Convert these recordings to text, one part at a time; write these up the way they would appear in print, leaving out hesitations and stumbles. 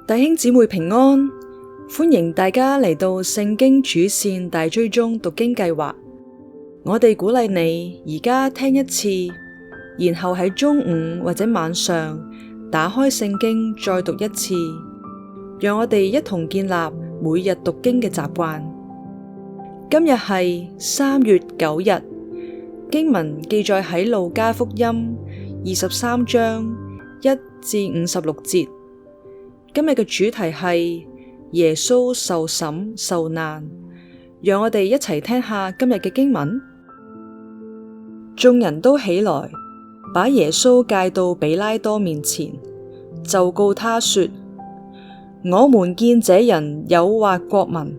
弟兄姊妹平安，歡迎大家嚟到聖經主線大追蹤讀經計劃。我哋鼓勵你而家聽一次，然後喺中午或者晚上打開聖經再讀一次，讓我哋一同建立每日讀經嘅習慣。今日係3月9日，經文記載喺路加福音23章1至56節。今日嘅主題係耶穌受審受難，讓我哋一齊聽下今日嘅經文。眾人都起來，把耶穌介到比拉多面前，就告他說：我們見這人誘惑國民，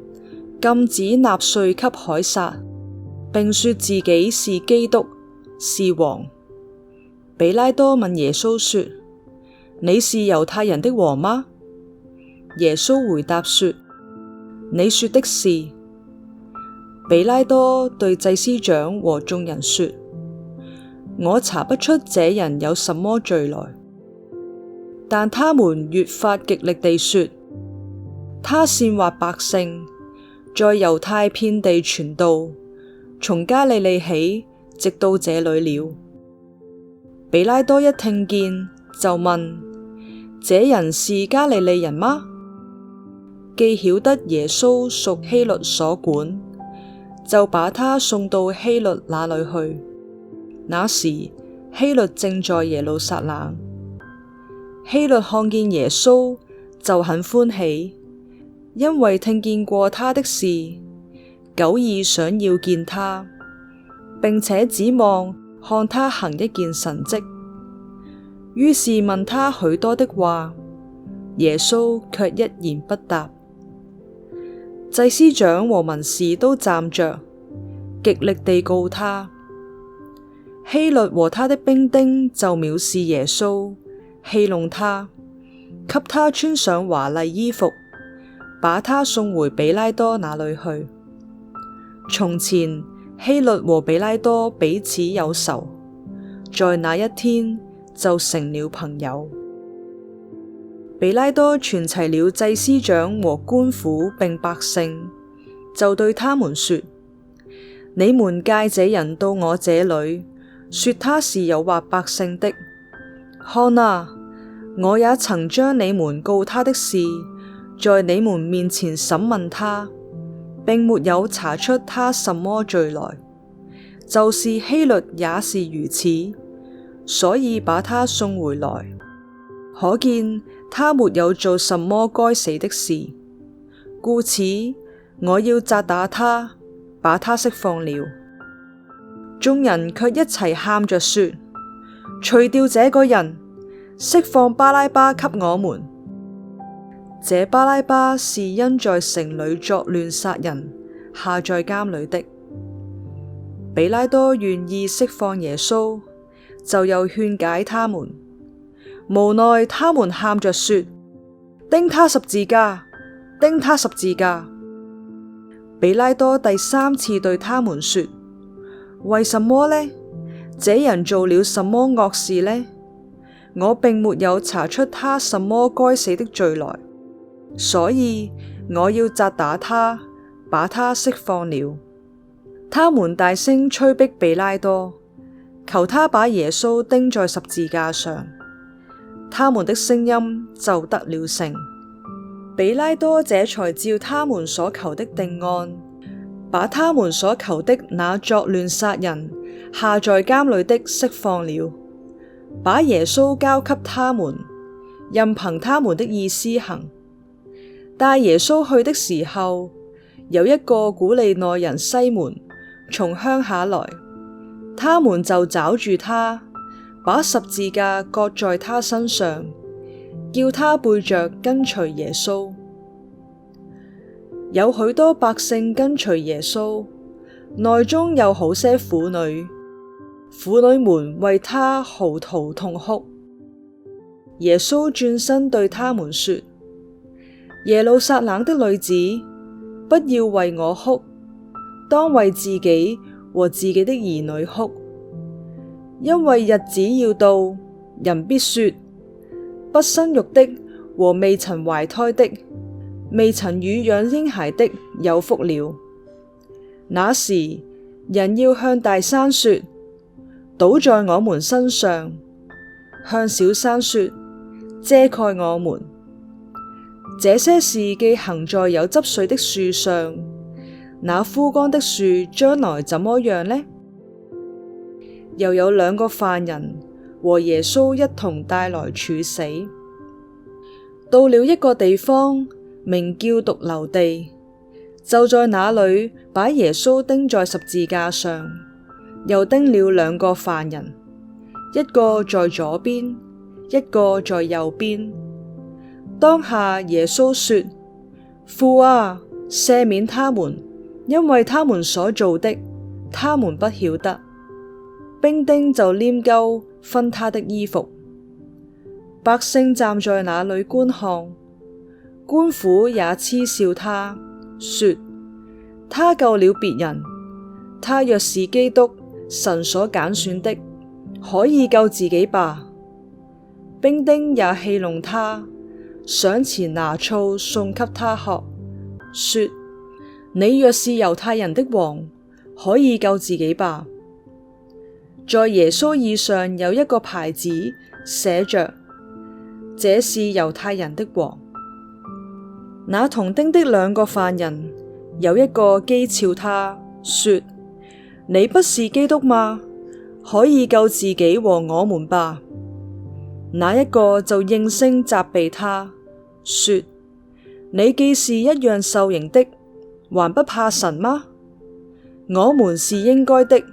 禁止納稅給凱撒，並說自己是基督，是王。比拉多問耶穌說：你是猶太人的王嗎？耶穌回答說：你說的是。比拉多對祭司長和眾人說：我查不出這人有什麼罪來。但他們越發極力地說：他煽惑百姓，在猶太遍地傳道，從加利利起，直到這裏了。比拉多一聽見，就問：這人是加利利人嗎？既曉得耶穌屬希律所管，就把他送到希律那裏去。那時希律正在耶路撒冷。希律看見耶穌，就很歡喜，因為聽見過他的事，久已想要見他，並且指望看他行一件神蹟。於是問他許多的話，耶穌卻一言不答。祭司長和文士都站着，極力地告他。希律和他的兵丁就藐視耶穌，戲弄他，給他穿上華麗衣服，把他送回比拉多那裏去。從前希律和比拉多彼此有仇，在那一天就成了朋友。比拉多傳齊了祭司長和官府並百姓，就對他們說：你們介這人到我這裏，說他是誘惑百姓的。看啊，我也曾將你們告他的事，在你們面前審問他，並沒有查出他什麼罪來。就是希律也是如此，所以把他送回來。可見他沒有做什麼該死的事，故此我要責打他，把他釋放了。眾人卻一齊喊着說：除掉這個人，釋放巴拉巴給我們。這巴拉巴是因在城裏作亂殺人，下在監裏的。比拉多願意釋放耶穌，就又勸解他們。無奈他們喊着說：釘他十字架，釘他十字架。比拉多第3次對他們說：為什麼呢？這人做了什麼惡事呢？我並沒有查出他什麼該死的罪來，所以我要責打他，把他釋放了。他們大聲催逼比拉多，求他把耶穌釘在十字架上。他們的聲音就得了成。比拉多這才照他們所求的定案，把他們所求的那作亂殺人、下在監裏的釋放了，把耶穌交給他們，任憑他們的意思行。帶耶穌去的時候，有一個古利奈人西門從鄉下來，他們就抓住他，把十字架擱在他身上，叫他背着跟隨耶穌。有許多百姓跟隨耶穌，內中有好些婦女，婦女們為他嚎啕痛哭。耶穌轉身對他們說：耶路撒冷的女子，不要為我哭，當為自己和自己的兒女哭。因為日子要到，人必說：不生育的和未曾懷胎的，未曾乳養嬰孩的有福了。那時，人要向大山說，倒在我們身上；向小山說，遮蓋我們。這些事既行在有汁水的樹上，那枯乾的樹將來怎麼樣呢？又有兩個犯人和耶穌一同帶來處死。到了一個地方，名叫髑髏地，就在那裏把耶穌釘在十字架上，又釘了兩個犯人，一個在左邊，一個在右邊。當下耶穌說：父啊，赦免他們，因為他們所做的，他們不曉得。兵丁就拈鬮分他的衣服。百姓站在那裏觀看，官府也嗤笑他，說：他救了別人，他若是基督，神所揀選的，可以救自己吧。兵丁也戲弄他，上前拿醋送給他喝，說：你若是猶太人的王，可以救自己吧。在耶穌耳上有一個牌子，寫着：這是猶太人的王。那同釘的兩個犯人，有一個譏誚他，說：你不是基督嗎？可以救自己和我們吧。那一個就應聲責備他，說：你既是一樣受刑的，還不怕神嗎？我們是應該的，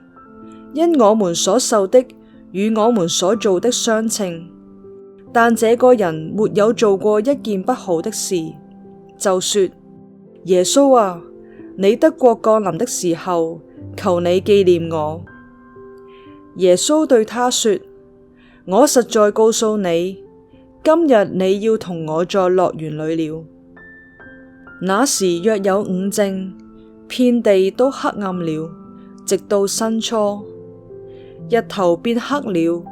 因我們所受的與我們所做的相稱。但這個人沒有做過一件不好的事，就說：耶穌啊，你得國降臨的時候，求你紀念我。耶穌對他說：我實在告訴你，今日你要同我在樂園裏了。那時約有午正，遍地都黑暗了，直到申初，日頭變黑了，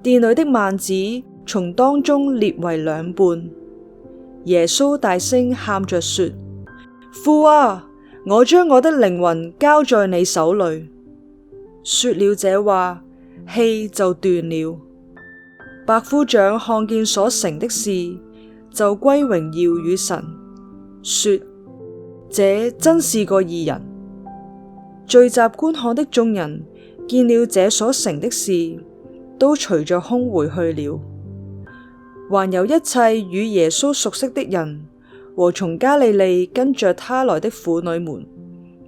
殿裏的幔子從當中裂為兩半。耶穌大聲喊着說：父啊，我將我的靈魂交在你手裏。說了這話，氣就斷了。百夫長看見所成的事，就歸榮耀與神，說：這真是個義人。聚集觀看的眾人見了這所成的事，都隨着空回去了。還有一切與耶穌熟悉的人和從加利利跟着他來的婦女們，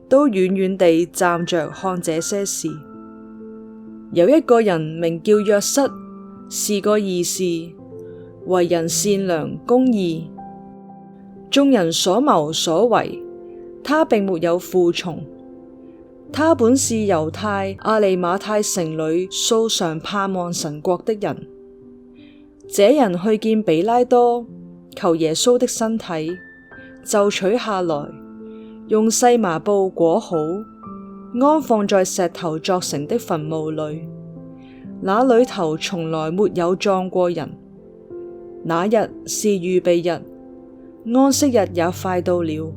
都遠遠地站着看這些事。有一個人名叫約瑟，是個義士，為人善良公義。眾人所謀所為，他並沒有附從。他本是猶太阿里馬太城裏素常盼望神國的人。這人去見比拉多，求耶穌的身體，就取下來，用細麻布裹好，安放在石頭鑿成的墳墓裏。那裏頭從來沒有葬過人。那日是預備日，安息日也快到了。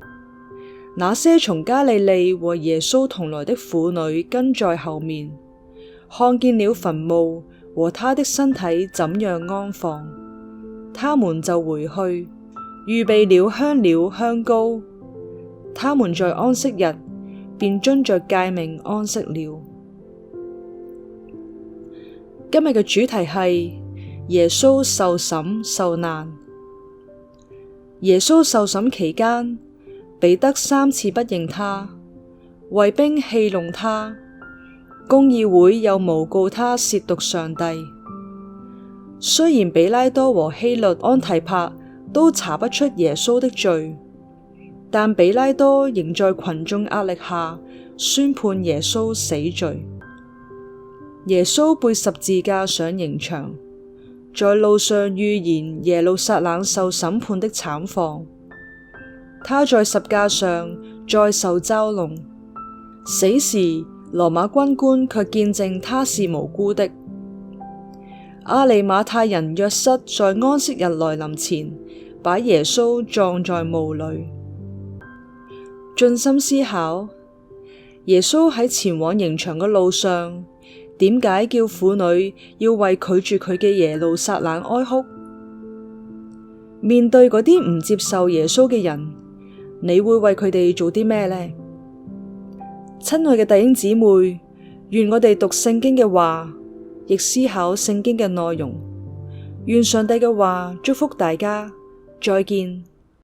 那些從加利利和耶穌同來的婦女跟在後面，看見了墳墓和他的身體怎樣安放，他們就回去，預備了香料香膏。他們在安息日便遵着誡命安息了。今日嘅主題係耶穌受審受難。耶穌受審期間，彼得3次不認他，衛兵戲弄他，公議會又誣告他褻瀆上帝。雖然比拉多和希律安提帕都查不出耶穌的罪，但比拉多仍在群眾壓力下宣判耶穌死罪。耶穌背十字架上刑場，在路上預言耶路撒冷受審判的慘況。他在十架上再受嘲弄，死時羅馬軍官卻見證他是無辜的。亞利馬太人若瑟在安息日來臨前，把耶穌葬在墓裏。盡心思考，耶穌喺前往刑場嘅路上，點解叫婦女要為拒絕佢嘅耶路撒冷哀哭？面對嗰啲唔接受耶穌嘅人，你會為佢哋做啲咩呢？親愛嘅弟兄姊妹，願我哋讀聖經嘅話，亦思考聖經嘅內容。願上帝嘅話祝福大家，再見。